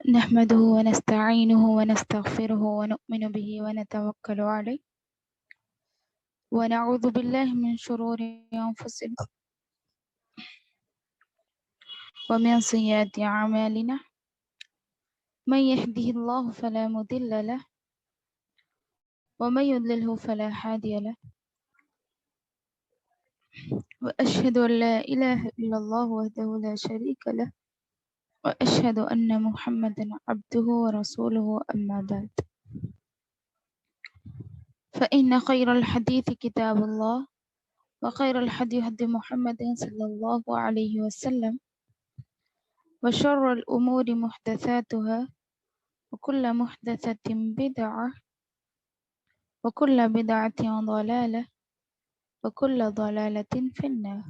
نحمده ونستعينه ونستغفره ونؤمن به ونتوكل عليه ونعوذ بالله من شرور أنفسنا ومن سيئات أعمالنا من يهده الله فلا مضل له ومن يضلله فلا هادي له وأشهد أن لا إله إلا الله وحده لا شريك له وأشهد أن محمدا عبده ورسوله أما بعد فإن خير الحديث كتاب الله وخير الهدي هدي محمد صلى الله عليه وسلم وشر الأمور محدثاتها وكل محدثة بدعة وكل بدعة ضلالة وكل ضلالة في النار.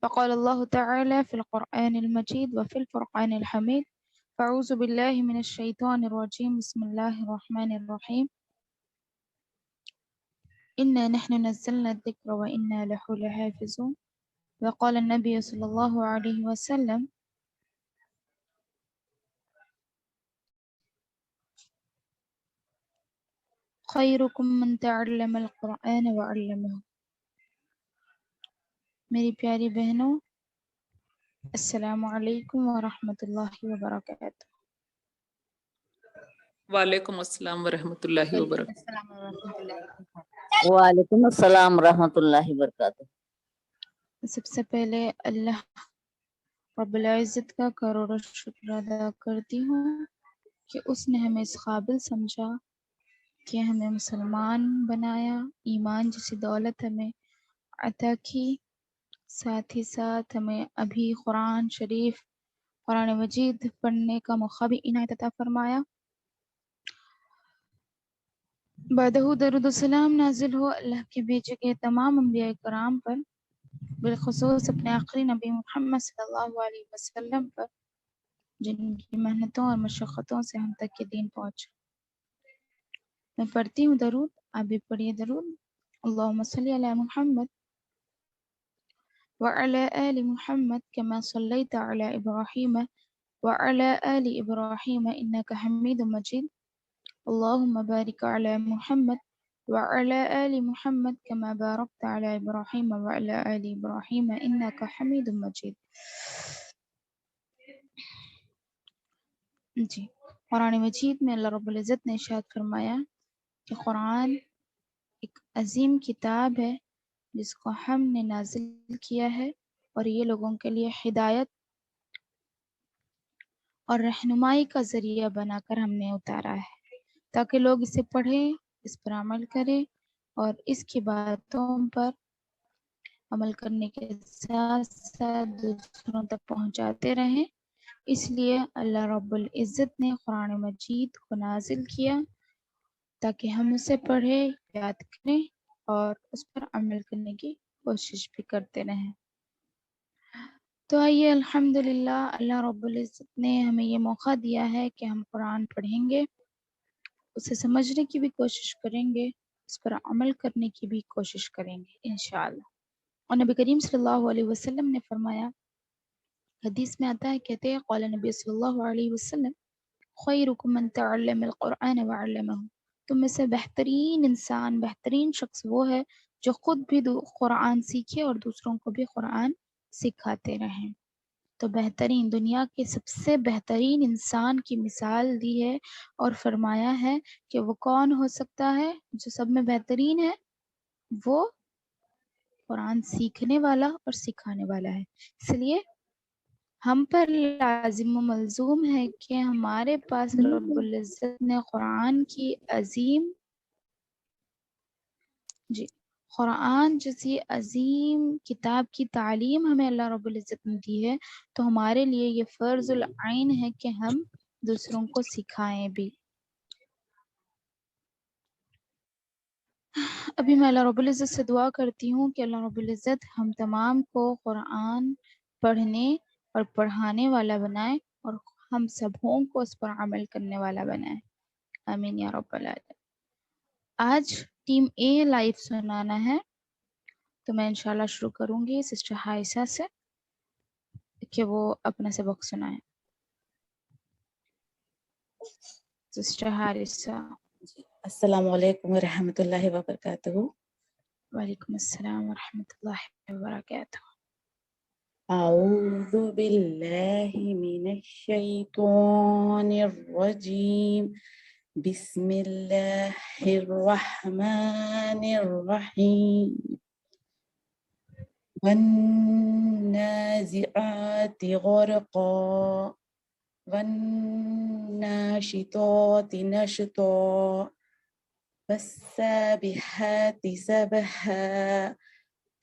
فقال الله تعالى في القرآن المجيد وفي الفرقان الحميد: أعوذ بالله من الشيطان الرجيم بسم الله الرحمن الرحيم إنا نحن نزلنا الذكر وإنا له لحافظون. وقال النبي صلى الله عليه وسلم: خيركم من تعلم القرآن وعلمه. میری پیاری بہنوں، السلام علیکم ورحمۃ اللہ وبرکاتہ۔ وعلیکم السلام ورحمۃ اللہ وبرکاتہ۔ وعلیکم السلام ورحمۃ اللہ وبرکاتہ۔ سب سے پہلے اللہ رب العزت کا کروڑوں شکر ادا کرتی ہوں کہ اس نے ہمیں اس قابل سمجھا کہ ہمیں مسلمان بنایا، ایمان جیسی دولت ہمیں عطا کی، ساتھ ہی ساتھ ہمیں ابھی قرآن شریف، قرآن مجید پڑھنے کا موقع بھی عنایت عطا فرمایا۔ بعدہ درود السلام نازل ہو اللہ کے بھیجے گئے تمام انبیاء کرام پر، بالخصوص اپنے آخری نبی محمد صلی اللہ علیہ وسلم پر، جن کی محنتوں اور مشقتوں سے ہم تک یہ دین پہنچا۔ میں پڑھتی ہوں درود، آپ بھی پڑھیے درود۔ اللہم صلی علی محمد وعلی آل محمد كما صلیت علی ابراہیم وعلی آل ابراہیم انک حمید مجید۔ اللہم بارک علی محمد وعلی آل محمد كما بارکت علی ابراہیم وعلی آل ابراہیم انک حمید مجید۔ جی، قرآن مجید میں اللہ رب العزت نے ارشاد فرمایا کہ قرآن ایک عظیم کتاب ہے جس کو ہم نے نازل کیا ہے، اور یہ لوگوں کے لیے ہدایت اور رہنمائی کا ذریعہ بنا کر ہم نے اتارا ہے، تاکہ لوگ اسے پڑھیں، اس پر عمل کریں اور اس کی باتوں پر عمل کرنے کے ساتھ ساتھ دوسروں تک پہنچاتے رہیں۔ اس لیے اللہ رب العزت نے قرآن مجید کو نازل کیا تاکہ ہم اسے پڑھیں، یاد کریں اور اس پر عمل کرنے کی کوشش بھی کرتے رہیں۔ تو آئیے الحمدللہ اللہ رب العزت نے ہمیں یہ موقع دیا ہے کہ ہم قرآن پڑھیں گے، اسے سمجھنے کی بھی کوشش کریں گے، اس پر عمل کرنے کی بھی کوشش کریں گے انشاءاللہ۔ اور نبی کریم صلی اللہ علیہ وسلم نے فرمایا، حدیث میں آتا ہے، کہتے ہیں قال نبی صلی اللہ علیہ وسلم: خیرکم من تعلم القرآن وعلمہ۔ تم میں سے بہترین انسان، بہترین شخص وہ ہے جو خود بھی قرآن سیکھے اور دوسروں کو بھی قرآن سکھاتے رہیں۔ تو بہترین، دنیا کے سب سے بہترین انسان کی مثال دی ہے اور فرمایا ہے کہ وہ کون ہو سکتا ہے جو سب میں بہترین ہے؟ وہ قرآن سیکھنے والا اور سکھانے والا ہے۔ اس لیے ہم پر لازم و ملزوم ہے کہ ہمارے پاس رب العزت نے قرآن کی عظیم قرآن جیسی عظیم کتاب کی تعلیم ہمیں اللہ رب العزت نے دی ہے، تو ہمارے لیے یہ فرض العین ہے کہ ہم دوسروں کو سکھائیں بھی۔ ابھی میں اللہ رب العزت سے دعا کرتی ہوں کہ اللہ رب العزت ہم تمام کو قرآن پڑھنے اور پڑھانے والا بنائے اور ہم سبوں کو اس پر عمل کرنے والا بنائے، آمین یا رب العالمین۔ آج ٹیم اے لائف سنانا ہے، تو میں انشاءاللہ شروع کروں گی سسٹر عائشہ سے کہ وہ اپنا سبق سنائیں۔ سسٹر حارثہ. السلام علیکم ورحمۃ اللہ وبرکاتہ. وعلیکم السلام ورحمۃ اللہ وبرکاتہ. اعوذ باللہ من الشیطان الرجیم. بسم اللہ الرحمن الرحیم. والنازعات غرقا والناشطات نشطا فالسابحات سبحا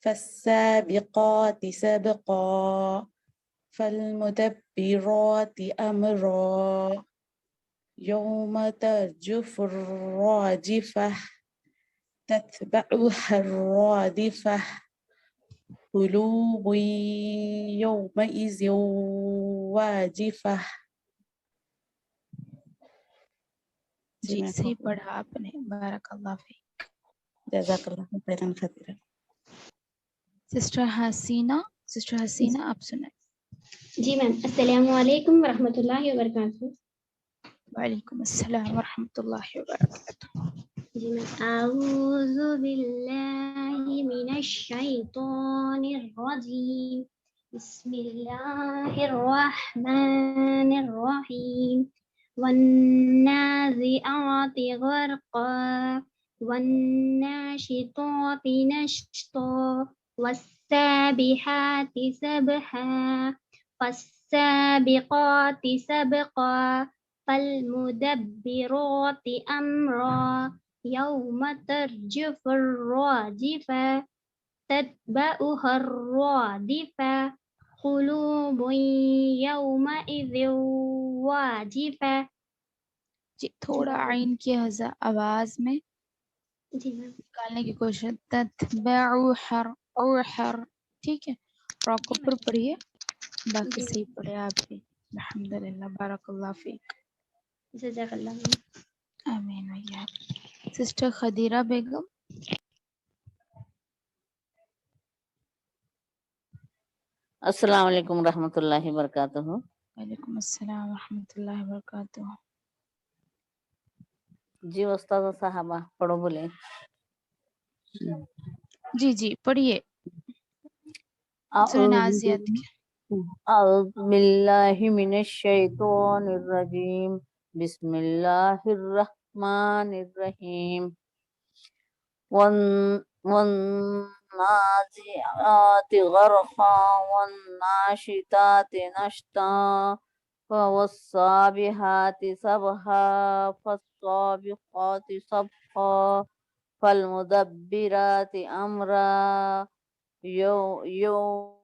فالسابقات سبقا فالمدبرات أمرا يوم ترجف الراجفة تتبعها الرادفة قلوب يومئذ واجفة. جی صحیح پڑھا آپ نے. بارک اللہ فیک. جزاک اللہ خیرا کثیرا. سسٹر حسینہ آپ سنیں. جی میم. السلام علیکم ورحمۃ اللہ وبرکاتہ. وعلیکم السلام ورحمۃ اللہ وبرکاتہ. جی میم. اعوذ باللہ من الشیطان الرجیم. بسم اللہ الرحمن الرحیم. والنازعات غرقا والناشطات نشطا والسابحات سبحا فالسابقات سبقا فالمدبرات أمرا يوم ترجف الراجفة تتبعها الرادفة قلوب يومئذ واجفة. جی تھوڑا عین کی آواز میں جی میم. نکالنے کی کوشش. حر ٹھیک ہے. را کو پر پڑھیے. باقی صحیح پڑھے آپ بھی. الحمدللہ. بارک اللہ فیک. جزاک اللہ. آمین ویاک. سسٹر خدیرہ بیگم. السلام علیکم ورحمۃ اللہ وبرکاتہ. وعلیکم السلام ورحمۃ اللہ وبرکاتہ. جی استاد صاحبہ پڑھو بولے. جی پڑھیے. سورہ نازعات کی. اعوذ باللہ من الشیطان الرجیم. بسم اللہ الرحمن الرحیم. والنازعات غرقا والناشطات نشطا والسابحات سبحا فالسابقات سبقا فالمدبرات أمرا يوم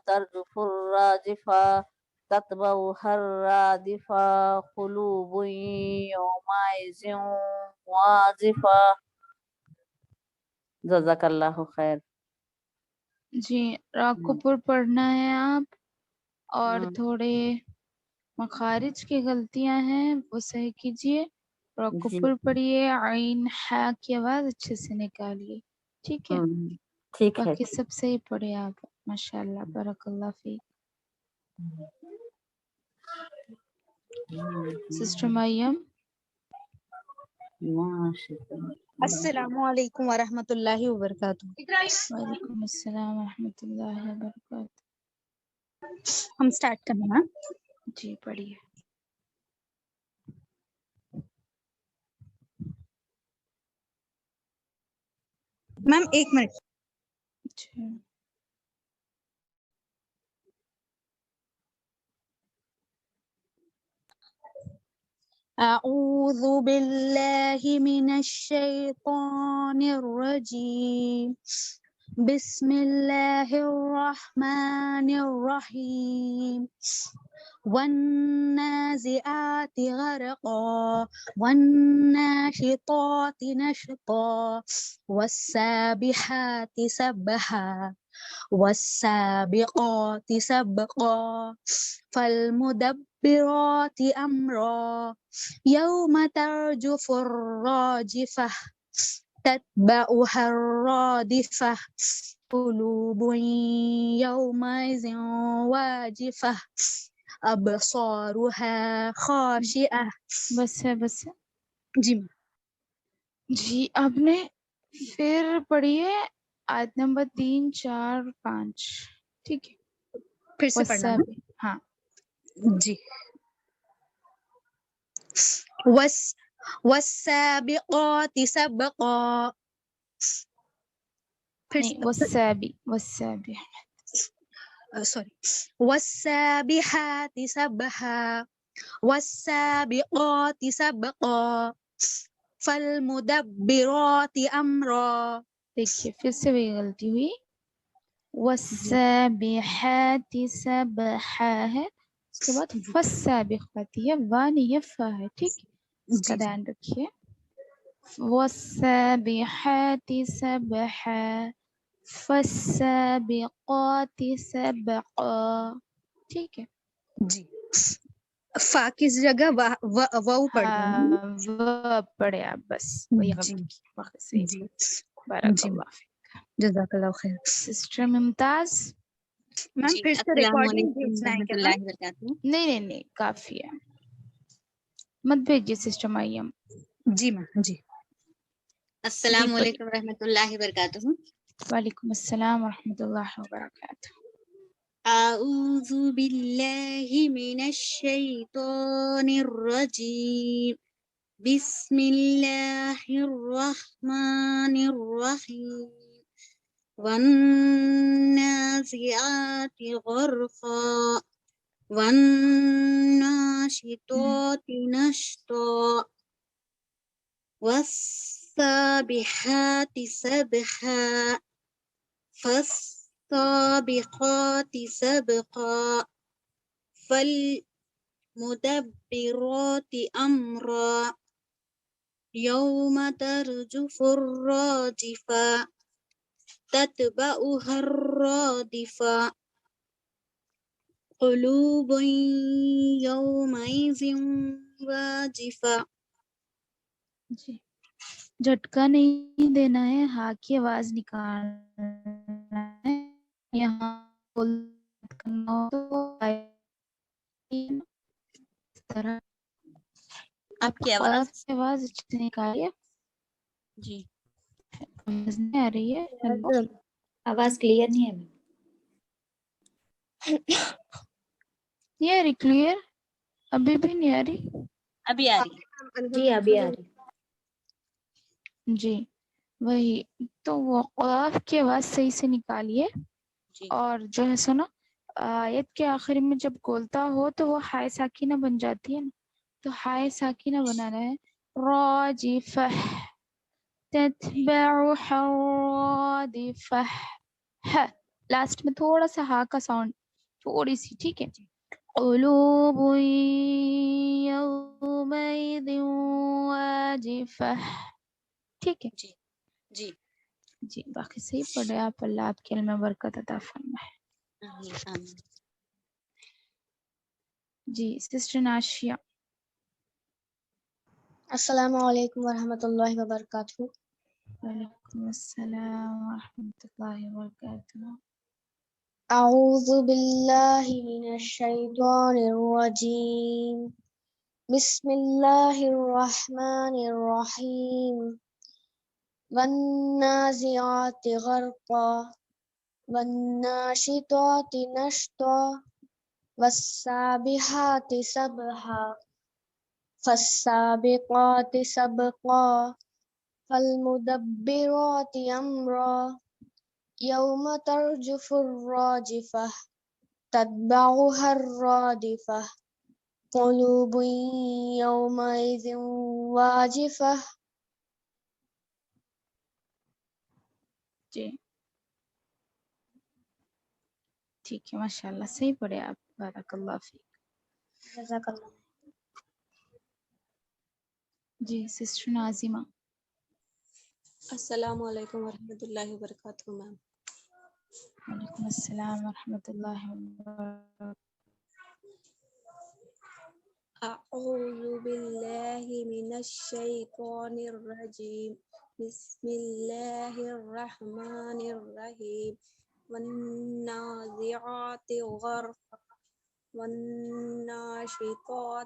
ترجف الراجفة تتبعها الرادفة قلوب يومئذ واجفة. جزاک اللہ خیر. جی را کو پر پڑھنا ہے آپ. اور تھوڑے مخارج کی غلطیاں ہیں وہ صحیح کیجیے. را کو پر پڑھیے. عین حا کی آواز اچھے سے نکالیے. ٹھیک ہے. ٹھیک ہے. باقی سب صحیح پڑھے آپ. ماشاء اللہ. بارک اللہ فیک. سسٹر مریم. السلام علیکم ورحمۃ اللہ وبرکاتہ. وعلیکم السلام ورحمۃ اللہ وبرکاتہ. ہم سٹارٹ کریں نا. جی پڑھیے. میم ایک منٹ. اچھا. اعوذ باللہ من الشیطان الرجیم. بسم اللہ الرحمن الرحیم. والنازعات غرقا والناشطات نشطا والسابحات سبحا والسابقات سبقا فالمدبرات أمرا يوم ترجف الراجفة تتبعها الرادفة قلوب يومئذ واجفة أبصارها خاشعة. بس ہے بس ہے. جی جی آپ نے پھر پڑھیے آیت نمبر 3 4 5. ٹھیک ہے. پھر سے پڑھنا ہے. ہاں جی. والسابقات سبقا. پھر نہیں والسابی سوری. والسابحات سبحا والسابقات سبقا فالمدبرات امرا. دیکھیے پھر سے وہی غلطی ہوئی. والسابحات سبحا ہے, اس کے بعد فالسابقات ہے, وا نہیں ہے فا ہے. ٹھیک ہے, اس کا دھیان رکھیے. والسابحات سبحا فالسابقات سبقا. ٹھیک ہے. جی. فا کس جگہ واو پڑھنا ہے. ہاں پڑھے آپ بس وہی جی غلطی کی وقت سے. جی بارک جی اللہ فیک. جزاک اللہ خیر. سسٹر ممتاز. میم جی پھر سے السلام ریکارڈنگ علیکم بھیجنا ہے ورحمۃ کیا اللہ میم؟ وبرکاتہ. نہیں کافی ہے, مت بھیجیے سسٹر مریم. جی میم. جی السلام علیکم ورحمۃ اللہ وبرکاتہ. وعلیکم السلام ورحمۃ اللہ وبرکاتہ. اعوذ باللہ من الشیطان الرجیم. بسم اللہ الرحمن الرحیم. والنازعات غرقا والناشطات نشطا والسابحات سبحا فالسابقات سبقا فالمدبرات أمرا يوم ترجف الراجفة تتبعها الرادفة قلوب يومئذ واجفة. جی جھٹکا نہیں دینا ہے, ہاں کی آواز نکالنا ہے. یہاں کرنا ہو تو اس طرح آپ کی آواز آواز اچھے سے نکالیے. جی آواز نہیں آ رہی ہے. ہیلو آواز کلیئر نہیں ہے. نہیں آ رہی کلیئر, ابھی بھی نہیں آ رہی. ابھی آ رہی ہے. جی ابھی آ رہی. جی وہی تو وہ قاف کی آواز صحیح سے نکالیے. جی اور جو ہے سو نا آیت کے آخر میں جب گولتا ہو تو وہ ہائے ساکینہ بن جاتی ہے نا, تو ہائے ساکینہ بنانا ہے. راجفہ تتبعها الرادفہ. لاسٹ میں تھوڑا سا ہا کا ساؤنڈ, تھوڑی سی. ٹھیک ہے. قلوب یومئذ واجفہ. ٹھیک ہے. جی جی جی باقی صحیح پڑھے آپ. اللہ آپ کے علم میں برکت عطا فرمائے. آمین آمین. جی سسٹر ناشیہ. السلام علیکم ورحمۃ اللہ وبرکاتہ. وعلیکم السلام ورحمۃ اللہ وبرکاتہ. اعوذ باللہ من الشیطان الرجیم. بسم اللہ الرحمن الرحیم. والنازعات غرقا والناشطات نشطا والسابحات سبحا فالسابقات سبقا فالمدبرات أمرا يوم ترجف الراجفة تتبعها الرادفة قلوب يومئذ واجفة. جی ٹھیک ہے, ماشاء اللہ صحیح پڑھے آپ. بارک اللہ فیک. جزاک اللہ. جی سسٹر ناظمہ. السلام علیکم ورحمۃ اللہ وبرکاتہ میم. وعلیکم السلام ورحمۃ اللہ وبرکاتہ. اعوذ باللہ من الشیطان الرجیم. بسم اللہ الرحمن الرحیم. والنازعات غرقا والناشطات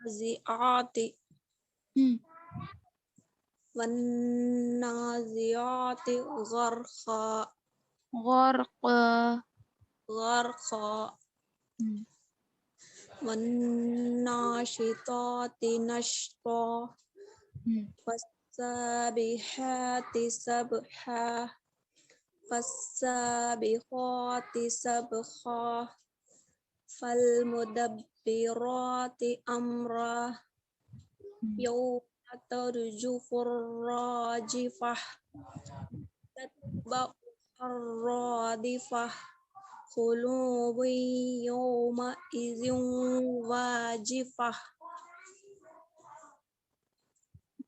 والنازعات والنازعات غرقا غرق والناشطات نشطا والسابحات سبحا فالسابقات سبقا فالمدبرات أمرا يوم ترجف الراجفة تتبعها الرادفة قلوب يومئذ واجفة.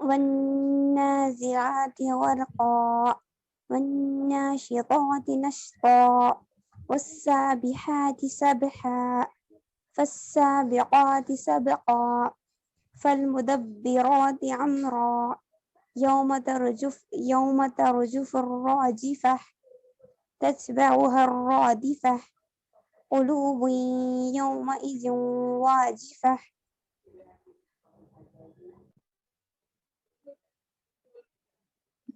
والنازعات غرقا والناشطات نشطا والسابحات سبحا فالسابقات سبقا فالمدبرات أمرا يوم ترجف الراجفة تتبعها الرادفة قلوب يومئذ واجفة.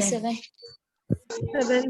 7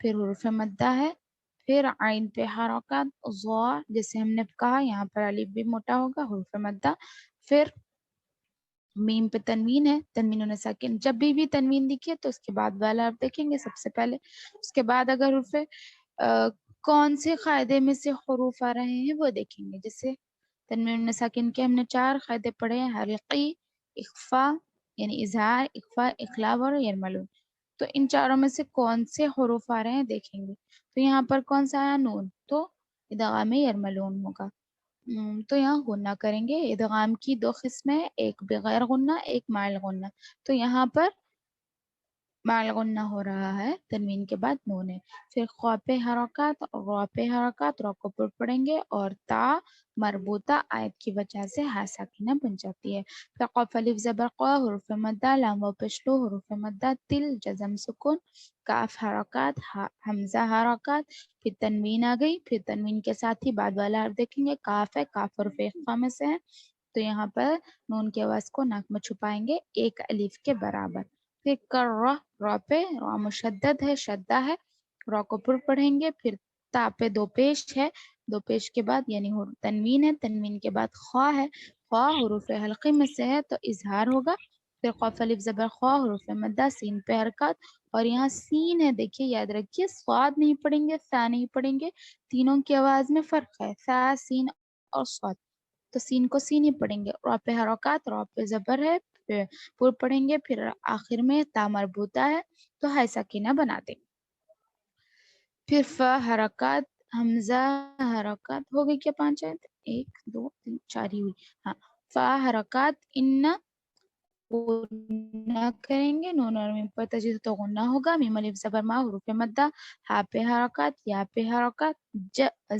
پھر حروف مدہ ہے، پھر عین پہ حرکات، ضا جیسے ہم نے کہا یہاں پر الف بھی موٹا ہوگا، حروف مدہ، پھر میم پہ تنوین ہے، تنوین ساکن، جب بھی تنوین دکھے تو اس کے بعد والا آپ دیکھیں گے سب سے پہلے، اس کے بعد اگر حروف کون سے قاعدے میں سے حروف آ رہے ہیں وہ دیکھیں گے، جیسے تنوین ساکن کے ہم نے 4 قاعدے پڑھے ہیں، حلقی، اخفا یعنی اظہار، اخفا، اقلاب اور یرملون، تو ان چاروں میں سے کون سے حروف آ رہے ہیں دیکھیں گے، تو یہاں پر کون سا آیا نون، تو ادغام یرملون ہوگا، تو یہاں غنہ کریں گے، ادغام کی 2 قسمیں، ایک بغیر غنہ ایک مع غنہ، تو یہاں پر مع غنہ ہو رہا ہے، تنوین کے بعد نون ہے، پھر خوا پہ حرکات، را پہ حرکات، را کو پر پڑھیں گے، اور تا مربوطہ آیت کی وجہ سے ہا ساکنہ بن جاتی ہے، پھر قاف الف زبر قا، حروف مدہ، لام و پشلو، حروف مدہ، تل جزم سکون، کاف حرکات، حمزہ حرکات، پھر تنوین آ گئی، پھر تنوین کے ساتھ ہی بعد والا حرف دیکھیں گے، کاف ہے، کاف حرف اخفا میں سے ہے، تو یہاں پر نون کی آواز کو ناک میں چھپائیں گے 1 الف کے برابر، پھر کر را پہ، را مشدد ہے، شدہ ہے، را کو پر پڑھیں گے، پھر تا پہ 2 پیش ہے، 2 پیش کے بعد یعنی تنوین ہے، تنوین کے بعد خواہ ہے، خواہ حروف حلقی میں سے ہے تو اظہار ہوگا، پھر قاف الف زبر خواہ، حروف مدہ، سین پہ حرکات، اور یہاں سین ہے، دیکھیے یاد رکھیے صاد نہیں پڑھیں گے، سا نہیں پڑھیں گے، تینوں کی آواز میں فرق ہے، سا، سین اور صاد، تو سین کو سین ہی پڑھیں گے، را پہ حرکات، را پہ زبر ہے، پھر پر پڑھیں گے، پھر آخر میں تا مربوطہ ہے تو ہاء ساکنہ بنا دیں، پھر فا حرکات، حمزہ حرکات، ہو گئی کیا 5 آیت، 1 2 3 4 ہی ہوئی، ہاں، فا حرکات، ان غنہ کریں گے، نون اور میم پر تجدید تو غنہ ہوگا، میم الف زبر ما، حروف مدہ، ہا پہ حرکات، یا پہ حرکات،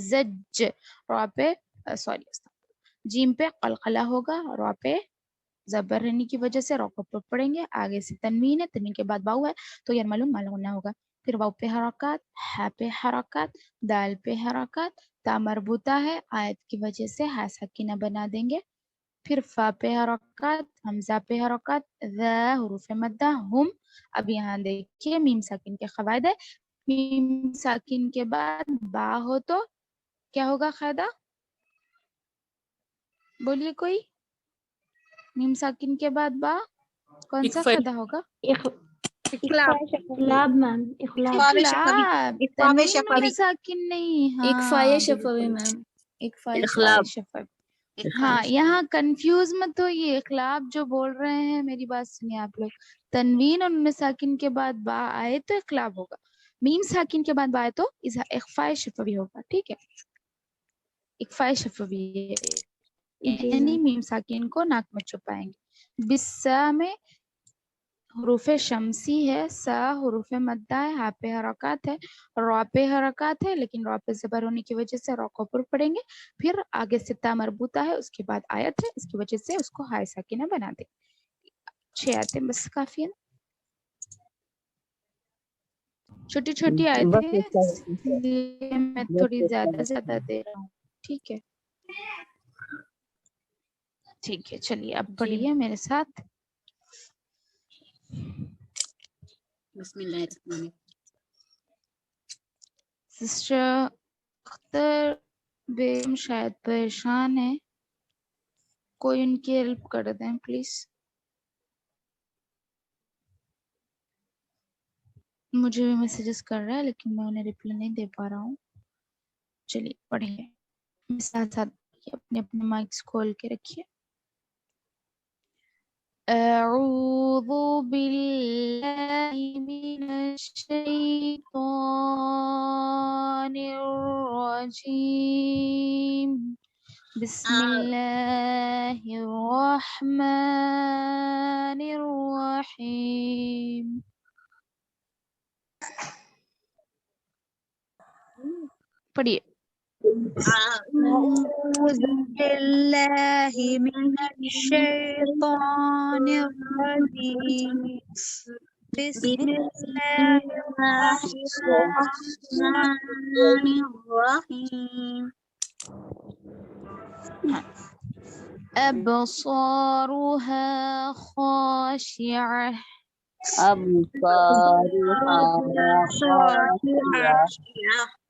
زج، را پہ جیم پہ قلقلہ ہوگا، را پہ زبر رہنے کی وجہ سے را کو پر پڑھیں گے، آگے سے تنوین ہے، تنوین کے بعد واو ہے تو یرملون مع غنہ ہوگا، پھر واو پہ حرکات، ہا پہ حرکات، دال پہ حرکات، تا مربوطہ ہے، آیت کی وجہ سے ہا ساکنہ بنا دیں گے، پھر فا پہ حرکات، حمزہ پہ حرکات، ذا حروف مدہ، ہم، اب یہاں دیکھیے میم ساکن کے قواعد ہے، میم ساکن کے بعد با ہو تو کیا ہوگا قاعدہ، بولیے کوئی، میم ساکن کے بعد با کون سا قاعدہ ہوگا، اخلاق اخلاب میم، اخلاب، اخفاء شفوی، اخلاب، اخفاء تنوین شفوی، میں ساکن نہیں، اکفائے ہاں شفوی بالکل، میم، اکفائے اخلاق، شفوی، اکفائے ہاں یہاں کنفیوز مت ہوئیے، اخلاب جو بول رہے ہیں میری بات سنیے آپ لوگ، تنوین اور نون ساکن کے بعد با آئے تو اخلاب ہوگا، میم ساکن کے بعد با آئے تو اخفاء شفوی ہوگا، ٹھیک ہے، اخفاء شفوی جی یعنی میم، میم ساکن کو ناک میں چھپائیں گے، بسا میں حروف شمسی ہے، سا حروف مدہ ہے، ہا پہ حرکات ہے، را پہ حرکات ہے، لیکن را پہ زبر ہونے کی وجہ سے را کو پر پڑھیں گے، پھر آگے سے تا مربوطہ ہے، اس کے بعد آیت ہے، اس کی وجہ سے اس کو ہاء ساکنہ بنا دیں، 6 آیتیں بس کافی ہیں، چھوٹی چھوٹی آیتیں ہیں، اس لیے میں تھوڑی زیادہ زیادہ دے رہا ہوں، ٹھیک ہے، ٹھیک ہے، چلیے اب جی پڑھیے میرے ساتھ، بسم اللہ الرحمن الرحیم۔ سسٹر اختر بیگم شاید پریشان ہے، کوئی ان کی ہیلپ کر دیں پلیز، مجھے بھی میسیجز کر رہا ہے لیکن میں انہیں ریپلائی نہیں دے پا رہا ہوں، چلیے پڑھیے، میرے ساتھ ساتھ اپنے اپنے مائکس کھول کے رکھیے، اعوذ باللہ من الشیطان الرجیم، بسم اللہ الرحمن الرحیم، پڑھیے، أعوذ بالله من الشيطان الرجيم بسم الله الرحمن الرحيم أبصارها خاشعة أبصارها خاشعة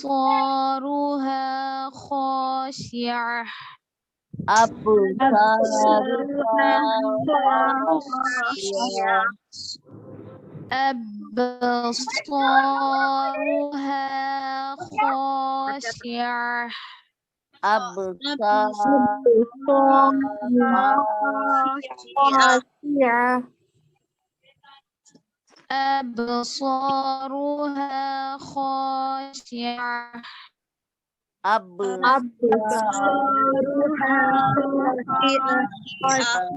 أبصارها خاشعة أبصارها خاشعة أبصارها خاشعة أبصارها خاشعة أبصارها خاشعة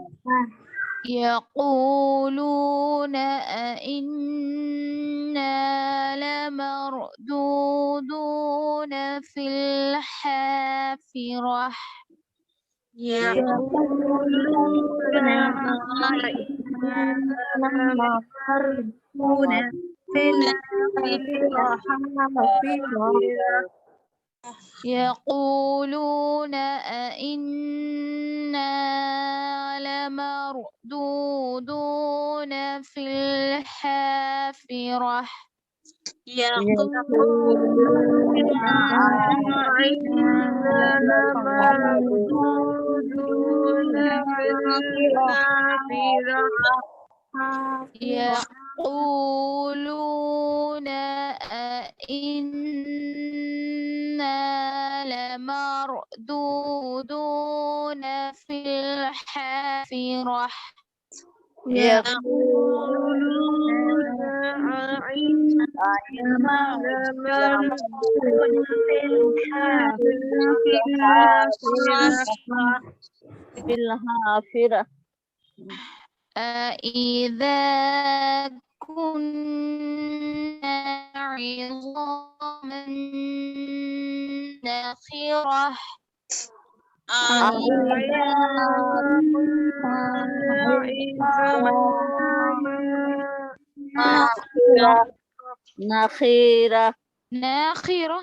يقولون أئنا لمردودون في الحافرة يقولون أئنا لمردودون في الحافرة يقولون أئنا لمردودون في الحافرة في الحافرة أإذا كنا عظاما نخرة نخيرة ناخرة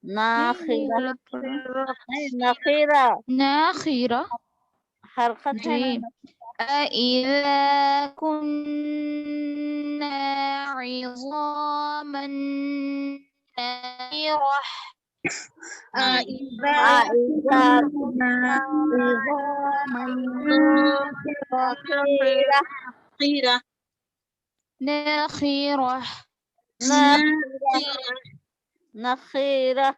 ناخرة غلط پڑھ رہا نخيرة ناخرة حرکت ہے جی نا أإذا كنا عظاما نخرة إذا كنا عظاما نخيرة ناخرة نخيرة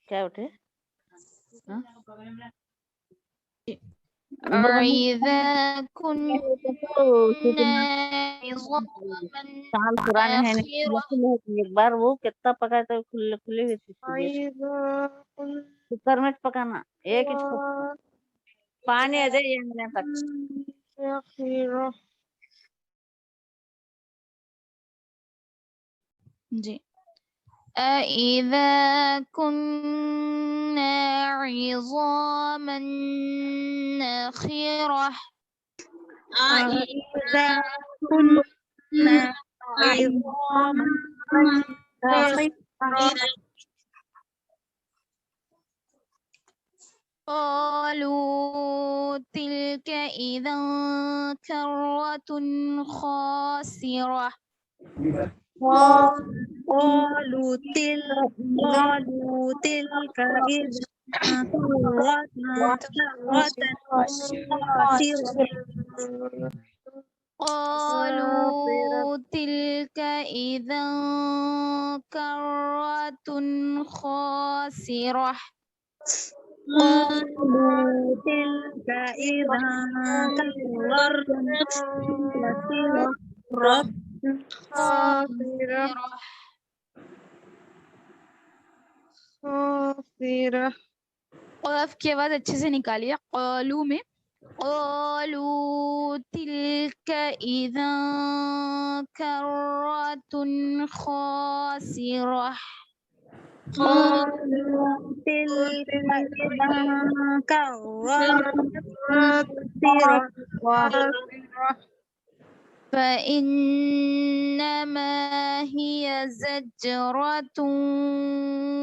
کیا اٹھے أإذا كنا عظاما سال پرانے ہیں نخرة ایک بار وہ کتنا پکا تو کھلے کھلے ہوئی تھی کوکر میں پکانا ایک ہی پانی ہے دے یہ تک جی أإذا كنا عظاما نخرة إذا كنا عظاما قالوا تلك إذا كرة خاسرة قالوا تلك إذا قالوا تلك إذا كرة خاسرة تلك إذا كرة خاسرة قاف کی آواز اچھے سے نکالیے قالو میں قالوا تلك إذا كرة خاسرة تلك إذا كرة خاسرة فإنما هي زجرة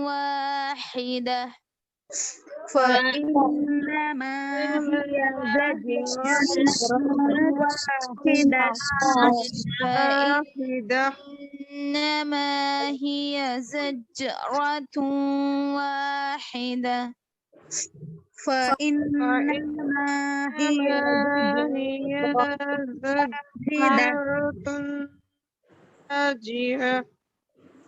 واحدة فإنما هي زجرة واحدة واحدة فإنما هي زجرة واحدة فإنما هي هي زجرة زجرة واجهة.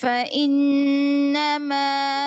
فإنما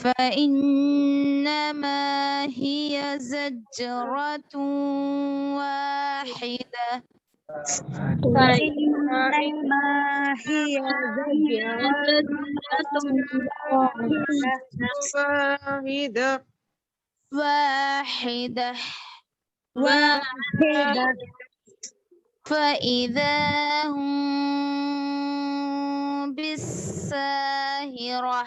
فإنما هي زجرة واحدة فإنما هي زجرة واحدة واحدة فإذا هم بالساهرة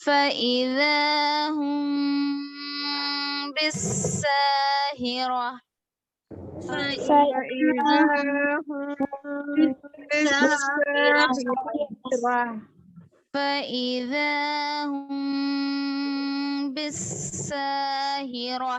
فإذا هم بالساهرة فإذا هم بالساهرة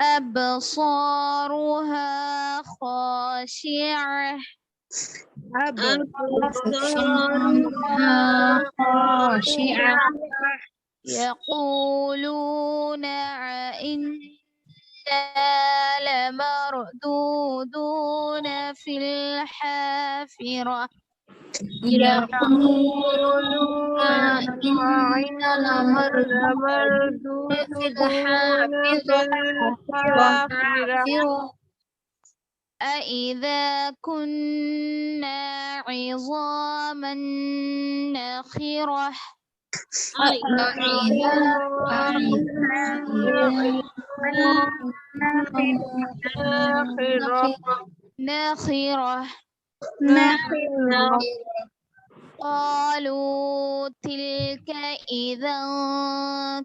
أبصارها خاشعة يقولون إنا لمردودون في الحافرة أإذا كنا عظاما نخرة ناخرة قالوا تلك إذا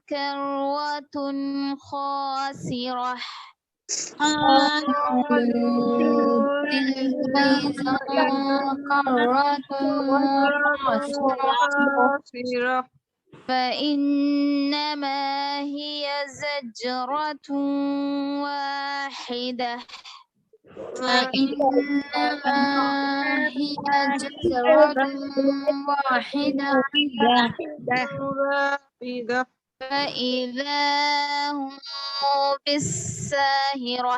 كرة خاسرة فإنما هي زجرة واحدة فإنما هي زجرة واحدة فإذا هم بالساهرة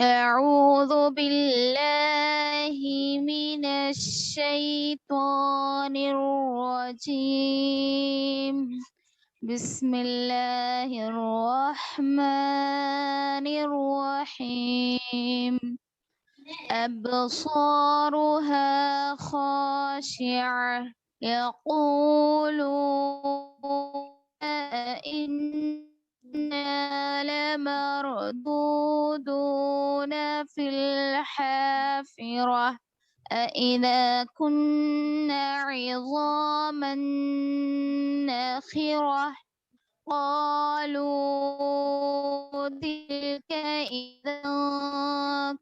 أعوذ بالله من الشيطان الرجيم بسم الله الرحمن الرحيم أبصارها خاشعة يقولون إنا لمردودون في الحافرة أإذا كنا عظاما نخرة قالوا تلك إذا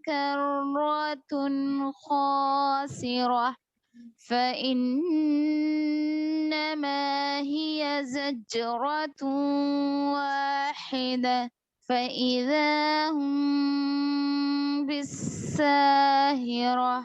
كرة خاسرة فإنما هي زجرة واحدة فإذا هم بالساهرة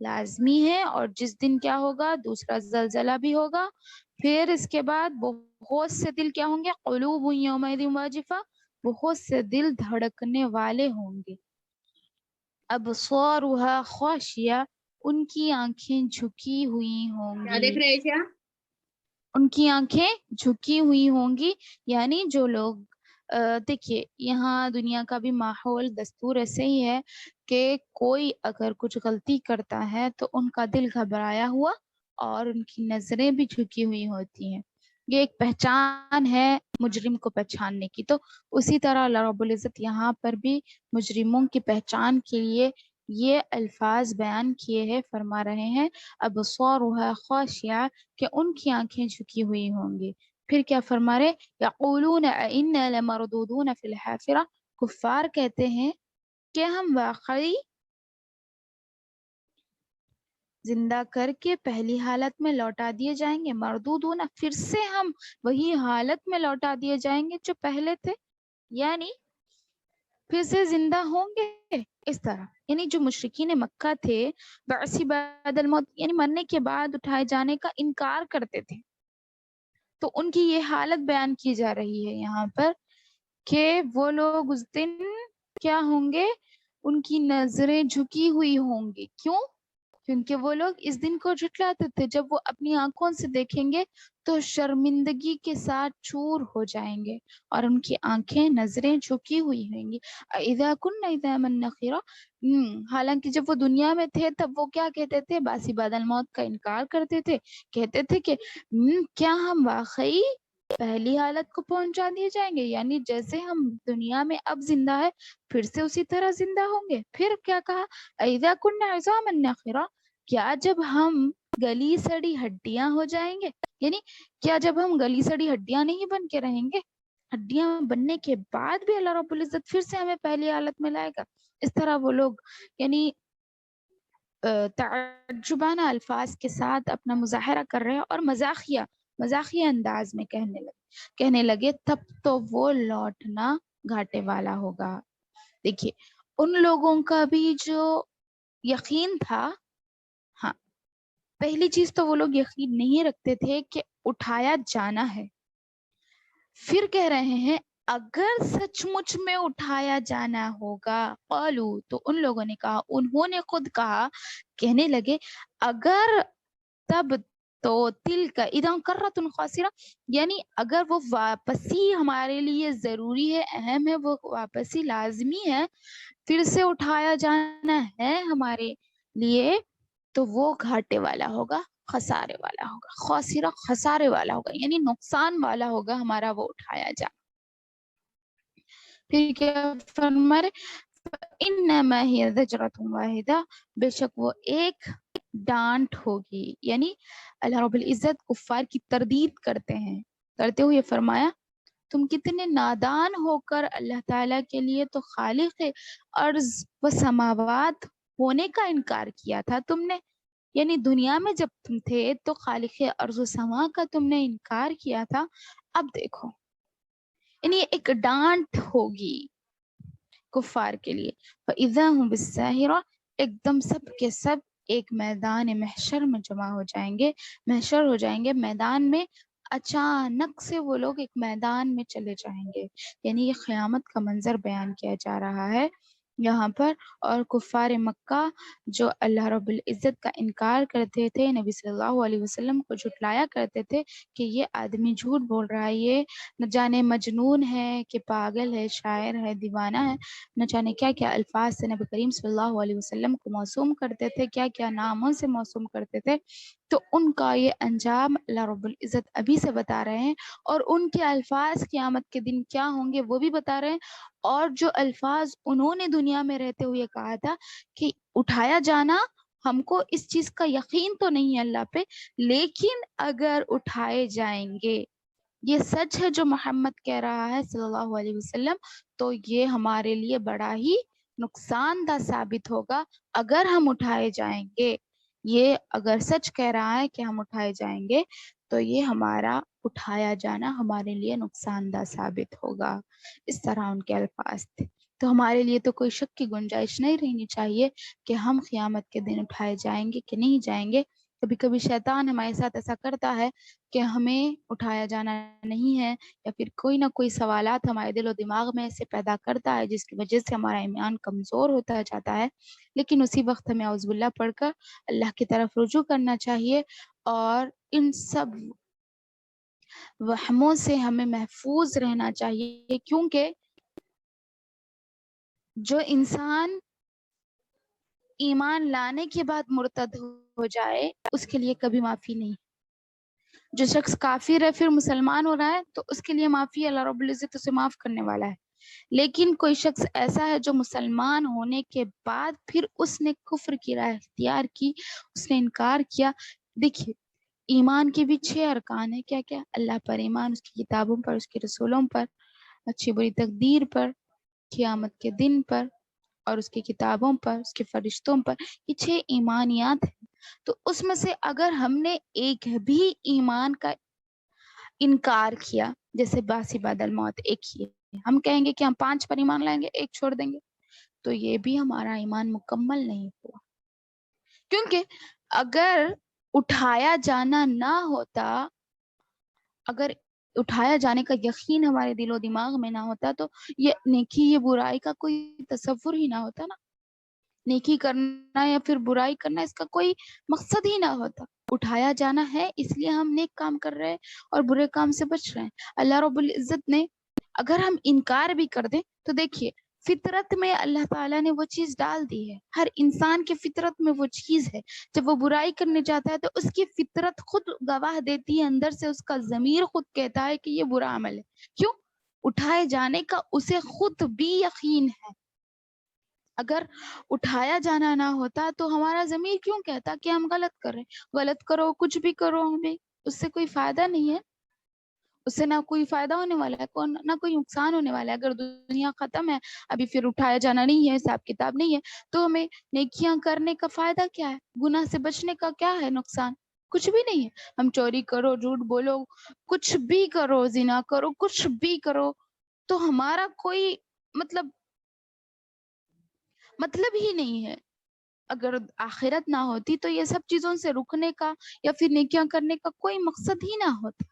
لازمی ہے، اور جس دن کیا ہوگا، دوسرا زلزلہ بھی ہوگا. پھر اس کے بعد بہت سے دل کیا ہوں گے، قلوب یومئذ واجفہ، بہت سے دل دھڑکنے والے ہوں گے. ابصارها خاشیہ، ان کی آنکھیں جھکی ہوئی ہوں کیا دیکھ گی. رہے ہیں کیا؟ ان کی آنکھیں جھکی ہوئی ہوں گی، یعنی جو لوگ دیکھیے یہاں دنیا کا بھی ماحول دستور ایسے ہی ہے کہ کوئی اگر کچھ غلطی کرتا ہے تو ان کا دل گھبرایا ہوا اور ان کی نظریں بھی جھکی ہوئی ہوتی ہیں. یہ ایک پہچان ہے مجرم کو پہچاننے کی. تو اسی طرح اللہ رب العزت یہاں پر بھی مجرموں کی پہچان کے لیے یہ الفاظ بیان کیے ہیں، فرما رہے ہیں ابصارها خاشعہ، کہ ان کی آنکھیں جھکی ہوئی ہوں گی. پھر کیا فرما رہے، یقولون انا لمردودون فی الحافرہ، کفار کہتے ہیں کہ ہم واقعی زندہ کر کے پہلی حالت میں لوٹا دیے جائیں گے. مردودون، پھر سے ہم وہی حالت میں لوٹا دیے جائیں گے جو پہلے تھے، یعنی پھر سے زندہ ہوں گے. اس طرح یعنی جو مشرکین مکہ تھے بعث بعد الموت، یعنی مرنے کے بعد اٹھائے جانے کا انکار کرتے تھے، تو ان کی یہ حالت بیان کی جا رہی ہے یہاں پر کہ وہ لوگ اس دن کیا ہوں گے، ان کی نظریں جھکی ہوئی ہوں گی. کیوں؟ کیونکہ وہ لوگ اس دن کو جھٹلاتے تھے. جب وہ اپنی آنکھوں سے دیکھیں گے تو شرمندگی کے ساتھ چور ہو جائیں گے اور ان کی آنکھیں نظریں جھکی ہوئی ہوں گی. اذا كنا عظاما نخرا، حالانکہ جب وہ دنیا میں تھے تب وہ کیا کہتے تھے، باسی بعد الموت کا انکار کرتے تھے. کہتے تھے کہ کیا ہم واقعی پہلی حالت کو پہنچا دیے جائیں گے، یعنی جیسے ہم دنیا میں اب زندہ ہے پھر سے اسی طرح زندہ ہوں گے. پھر کیا کہا، اذا كنا عظاما نخرا، کیا جب ہم گلی سڑی ہڈیاں ہو جائیں گے، یعنی کیا جب ہم گلی سڑی ہڈیاں نہیں بن کے رہیں گے، ہڈیاں بننے کے بعد بھی اللہ رب العزت پھر سے ہمیں پہلی حالت میں لائے گا. اس طرح وہ لوگ یعنی تعجبانہ الفاظ کے ساتھ اپنا مظاہرہ کر رہے ہیں اور مزاحیہ انداز میں کہنے لگے تب تو وہ لوٹنا گھاٹے والا ہوگا. دیکھیے ان لوگوں کا بھی جو یقین تھا، ہاں پہلی چیز تو وہ لوگ یقین نہیں رکھتے تھے کہ اٹھایا جانا ہے. پھر کہہ رہے ہیں اگر سچ مچ میں اٹھایا جانا ہوگا، قالو، تو ان لوگوں نے کہا، انہوں نے خود کہا، کہنے لگے اگر تب تو تل کا اذا کرۃ خاسرہ، یعنی اگر وہ واپسی ہمارے لیے ضروری ہے، اہم ہے، وہ واپسی لازمی ہے، پھر سے اٹھایا جانا ہے ہمارے لیے، تو وہ گھاٹے والا ہوگا، خسارے والا ہوگا. خاسرہ خسارے والا ہوگا، یعنی نقصان والا ہوگا ہمارا وہ اٹھایا جانا. پھر کیا فرما رہے، انما ہی زجرۃ واحدہ، بے شک وہ ایک ڈانٹ ہوگی. یعنی اللہ رب العزت کفار کی تردید کرتے ہوئے فرمایا تم کتنے نادان ہو کر اللہ تعالیٰ کے لیے تو خالق ارض و سماوات ہونے کا انکار کیا تھا تم نے. یعنی دنیا میں جب تم تھے تو خالق ارض و سما کا تم نے انکار کیا تھا. اب دیکھو یعنی ایک ڈانٹ ہوگی کفار کے لیے. فَإِذَا هُمْ بِالسَّاهِرَةِ، ایک دم سب کے سب ایک میدان محشر میں جمع ہو جائیں گے، محشر ہو جائیں گے. میدان میں اچانک سے وہ لوگ ایک میدان میں چلے جائیں گے، یعنی یہ قیامت کا منظر بیان کیا جا رہا ہے یہاں پر. اور کفار مکہ جو اللہ رب العزت کا انکار کرتے تھے، نبی صلی اللہ علیہ وسلم کو جھٹلایا کرتے تھے کہ یہ آدمی جھوٹ بول رہا ہے، یہ نہ جانے مجنون ہے کہ پاگل ہے، شاعر ہے، دیوانہ ہے، نہ جانے کیا کیا الفاظ سے نبی کریم صلی اللہ علیہ وسلم کو موسوم کرتے تھے، کیا کیا ناموں سے موسوم کرتے تھے. تو ان کا یہ انجام اللہ رب العزت ابھی سے بتا رہے ہیں، اور ان کے الفاظ قیامت کے دن کیا ہوں گے وہ بھی بتا رہے ہیں. اور جو الفاظ انہوں نے دنیا میں رہتے ہوئے کہا تھا کہ اٹھایا جانا، ہم کو اس چیز کا یقین تو نہیں ہے اللہ پہ، لیکن اگر اٹھائے جائیں گے، یہ سچ ہے جو محمد کہہ رہا ہے صلی اللہ علیہ وسلم، تو یہ ہمارے لیے بڑا ہی نقصان دہ ثابت ہوگا اگر ہم اٹھائے جائیں گے. یہ اگر سچ کہہ رہا ہے کہ ہم اٹھائے جائیں گے تو یہ ہمارا اٹھایا جانا ہمارے لیے نقصان دہ ثابت ہوگا. اس طرح ان کے الفاظ تھے. تو ہمارے لیے تو کوئی شک کی گنجائش نہیں رہنی چاہیے کہ ہم قیامت کے دن اٹھائے جائیں گے کہ نہیں جائیں گے. کبھی کبھی شیطان ہمارے ساتھ ایسا کرتا ہے کہ ہمیں اٹھایا جانا نہیں ہے، یا پھر کوئی نہ کوئی سوالات ہمارے دل و دماغ میں سے پیدا کرتا ہے جس کی وجہ سے ہمارا ایمان کمزور ہوتا جاتا ہے. لیکن اسی وقت ہمیں اعوذ باللہ پڑھ کر اللہ کی طرف رجوع کرنا چاہیے، اور ان سب وہموں سے ہمیں محفوظ رہنا چاہیے، کیونکہ جو انسان ایمان لانے کے بعد مرتد ہو جائے اس کے لیے کبھی معافی نہیں. جو شخص کافر ہے پھر مسلمان ہو رہا ہے تو اس کے لیے معافی اللہ رب العزت اسے معاف کرنے والا ہے. لیکن کوئی شخص ایسا ہے جو مسلمان ہونے کے بعد پھر اس نے کفر کی راہ اختیار کی، اس نے انکار کیا. دیکھیے ایمان کے بھی 6 ارکان ہیں. کیا کیا؟ اللہ پر ایمان، اس کی کتابوں پر، اس کے رسولوں پر، اچھی بری تقدیر پر، قیامت کے دن پر، اور اس کی کتابوں پر، اس کے فرشتوں پر. یہ 6 ایمانیات ہیں. تو اس میں سے اگر ہم نے ایک بھی ایمان کا انکار کیا، جیسے باسی بعد الموت ایک ہی ہے، ہم کہیں گے کہ ہم 5 پر ایمان لائیں گے، ایک چھوڑ دیں گے، تو یہ بھی ہمارا ایمان مکمل نہیں ہوا. کیونکہ اگر اٹھایا جانا نہ ہوتا، اگر اٹھایا جانے کا یقین ہمارے دل و دماغ میں نہ ہوتا تو یہ نیکی یہ برائی کا کوئی تصور ہی نہ ہوتا نا. نیکی کرنا یا پھر برائی کرنا اس کا کوئی مقصد ہی نہ ہوتا. اٹھایا جانا ہے اس لیے ہم نیک کام کر رہے ہیں اور برے کام سے بچ رہے ہیں. اللہ رب العزت نے اگر ہم انکار بھی کر دیں تو دیکھیے فطرت میں اللہ تعالیٰ نے وہ چیز ڈال دی ہے. ہر انسان کے فطرت میں وہ چیز ہے. جب وہ برائی کرنے جاتا ہے تو اس کی فطرت خود گواہ دیتی ہے، اندر سے اس کا ضمیر خود کہتا ہے کہ یہ برا عمل ہے. کیوں؟ اٹھائے جانے کا اسے خود بھی یقین ہے. اگر اٹھایا جانا نہ ہوتا تو ہمارا ضمیر کیوں کہتا کہ ہم غلط کر رہے ہیں؟ غلط کرو، کچھ بھی کرو، ہمیں اس سے کوئی فائدہ نہیں ہے. اس سے نہ کوئی فائدہ ہونے والا ہے، نہ کوئی نقصان ہونے والا ہے. اگر دنیا ختم ہے، ابھی پھر اٹھایا جانا نہیں ہے، حساب کتاب نہیں ہے، تو ہمیں نیکیاں کرنے کا فائدہ کیا ہے؟ گناہ سے بچنے کا کیا ہے نقصان؟ کچھ بھی نہیں ہے. ہم چوری کرو، جھوٹ بولو، کچھ بھی کرو، زنا کرو، کچھ بھی کرو، تو ہمارا کوئی مطلب ہی نہیں ہے. اگر آخرت نہ ہوتی تو یہ سب چیزوں سے رکنے کا یا پھر نیکیاں کرنے کا کوئی مقصد ہی نہ ہوتا.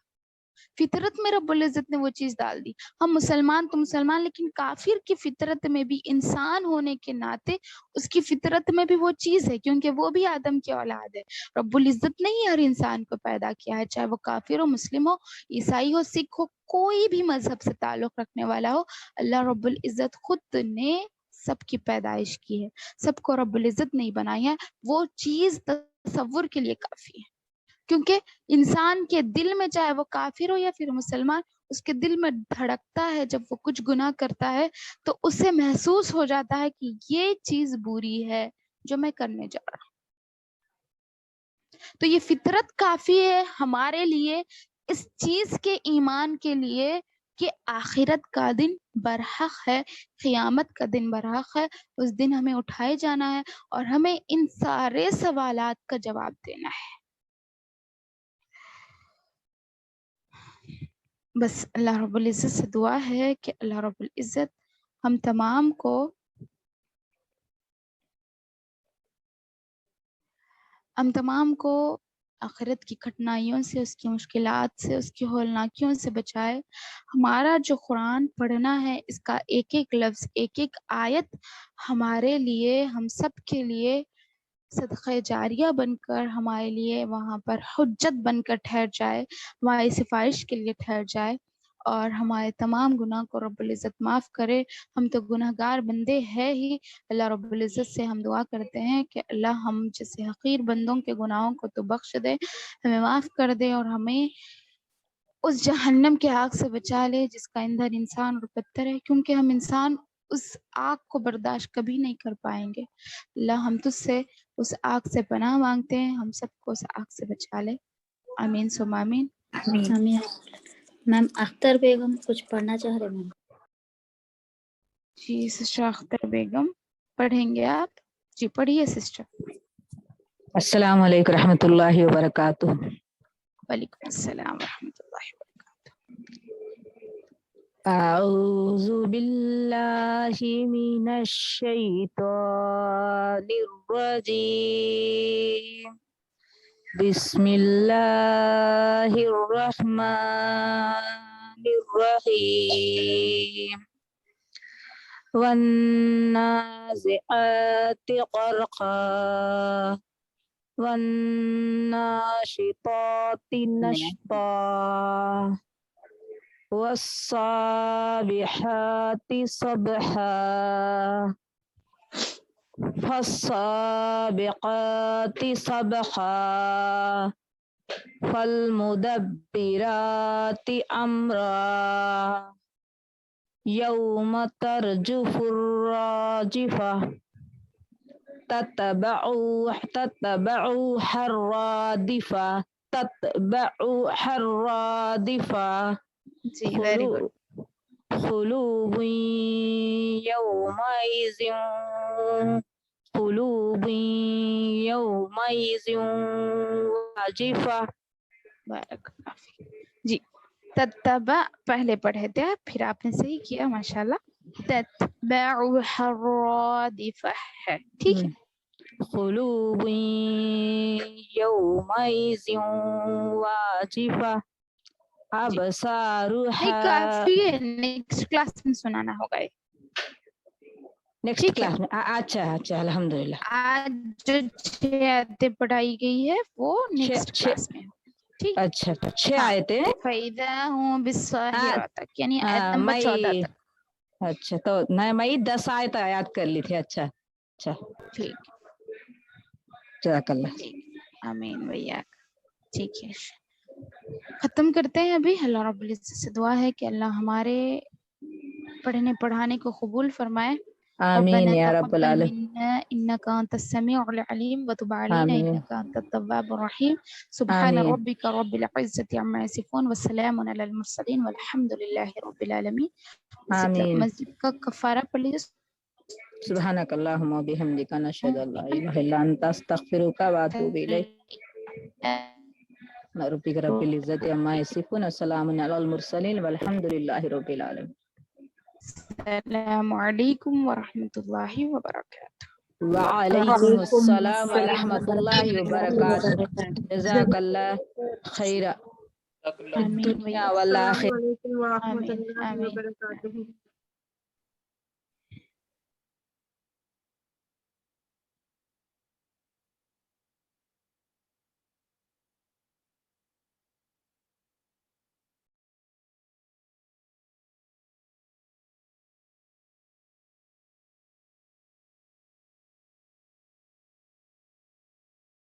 فطرت میں رب العزت نے وہ چیز ڈال دی. ہم مسلمان تو مسلمان، لیکن کافر کی فطرت میں بھی انسان ہونے کے ناطے اس کی فطرت میں بھی وہ چیز ہے، کیونکہ وہ بھی آدم کی اولاد ہے. رب العزت نے ہی ہر انسان کو پیدا کیا ہے، چاہے وہ کافر ہو، مسلم ہو، عیسائی ہو، سکھ ہو، کوئی بھی مذہب سے تعلق رکھنے والا ہو. اللہ رب العزت خود نے سب کی پیدائش کی ہے. سب کو رب العزت نہیں بنائی ہے. وہ چیز تصور کے لیے کافی ہے، کیونکہ انسان کے دل میں چاہے وہ کافر ہو یا پھر مسلمان، اس کے دل میں دھڑکتا ہے جب وہ کچھ گناہ کرتا ہے تو اسے محسوس ہو جاتا ہے کہ یہ چیز بری ہے جو میں کرنے جا رہا ہوں. تو یہ فطرت کافی ہے ہمارے لیے اس چیز کے ایمان کے لیے کہ آخرت کا دن برحق ہے، قیامت کا دن برحق ہے. اس دن ہمیں اٹھائے جانا ہے اور ہمیں ان سارے سوالات کا جواب دینا ہے. بس اللہ رب العزت سے دعا ہے کہ اللہ رب العزت ہم تمام کو آخرت کی کٹھنائیوں سے، اس کی مشکلات سے، اس کی ہولناکیوں سے بچائے. ہمارا جو قرآن پڑھنا ہے، اس کا ایک ایک لفظ، ایک ایک آیت ہمارے لیے، ہم سب کے لیے صدقہ جاریہ بن کر ہمارے لیے وہاں پر حجت بن کر ٹھہر جائے، ہماری سفارش کے لیے ٹھہر جائے، اور ہمارے تمام گناہ کو رب العزت معاف کرے. ہم تو گناہگار بندے ہیں ہی. اللہ رب العزت سے ہم دعا کرتے ہیں کہ اللہ ہم جیسے حقیر بندوں کے گناہوں کو تو بخش دے، ہمیں معاف کر دے، اور ہمیں اس جہنم کے آگ سے بچا لے جس کا ایندھن انسان اور پتھر ہے، کیونکہ ہم انسان اس آگ کو برداشت کبھی نہیں کر پائیں گے. اللہ ہم تجھ سے اس آگ سے پناہ مانگتے ہیں، ہم سب کو اس آگ سے بچا لے. آمین ثم آمین. آمین. میم اختر بیگم کچھ پڑھنا چاہ رہے میم؟ جی سسٹر اختر بیگم پڑھیں گے آپ؟ جی پڑھیے سسٹر. السلام علیکم رحمۃ اللہ وبرکاتہ. وعلیکم السلام ورحمۃ اللہ وبرکاتہ. أعوذ بالله من الشيطان الرجيم بسم الله الرحمن الرحيم والنازعات غرقا والناشطات نشطا والصابحات صبحا فالسابقات سبقا فالمدبرات أمرا يوم ترجف الراجفة تتبعها الرادفة جی ویری گڈ. قلوب يومئذ واجفة. بارک اللہ فیک. جی تتبع پہلے پڑھے تھے پھر آپ نے صحیح کیا ماشاءاللہ. تتبعها الرادفة ہے ٹھیک ہے. قلوب يومئذ واجفة نہیں أبصارها. کافی ہے نیکسٹ کلاس میں سنانا ہوگا. نیکسٹ ٹھیک ہے. کلاس میں اچھا اچھا الحمدللہ. آج جو 6 آیتیں پڑھائی گئی ہے وہ نیکسٹ کلاس میں. ٹھیک. اچھا 6 ہاں. آیتیں. فَإِذَا هُمْ بِالسَّاهِرَةِ تک یعنی آیت نمبر 14 تک. اچھا تو میں 10 آیت یاد کر لی تھی. اچھا اچھا ٹھیک جزاک اللہ. ٹھیک. آمین ویاک. ٹھیک ہے ختم کرتے ہیں ابھی. اللہ رب العزت سے دعا ہے کہ اللہ ہمارے پڑھنے پڑھانے کو قبول فرمائے. آمین ربنا یا رب تقبل العالمین. منا انك انت السميع العليم وتب علينا آمين. انك انت التواب الرحيم. سبحان آمين. ربك رب العزة عما يصفون وسلام على المرسلين والحمد لله رب العالمين. آمين. مسجد کا کفارہ پڑھ لیجیے. سبحانك اللهم وبحمدك نشهد ان لا اله الا انت استغفرك واتوب اليك. ربك رب العزة عما يصفون وسلام على المرسلين والحمد لله رب العالمين. السلام علیکم ورحمۃ اللہ وبرکاتہ. وعليكم السلام ورحمة الله وبركاته. جزاك الله خيرا آمین الدنيا ویاک. والآخرة. السلام علیکم ورحمۃ آمین اللہ آمین. وبرکاتہ.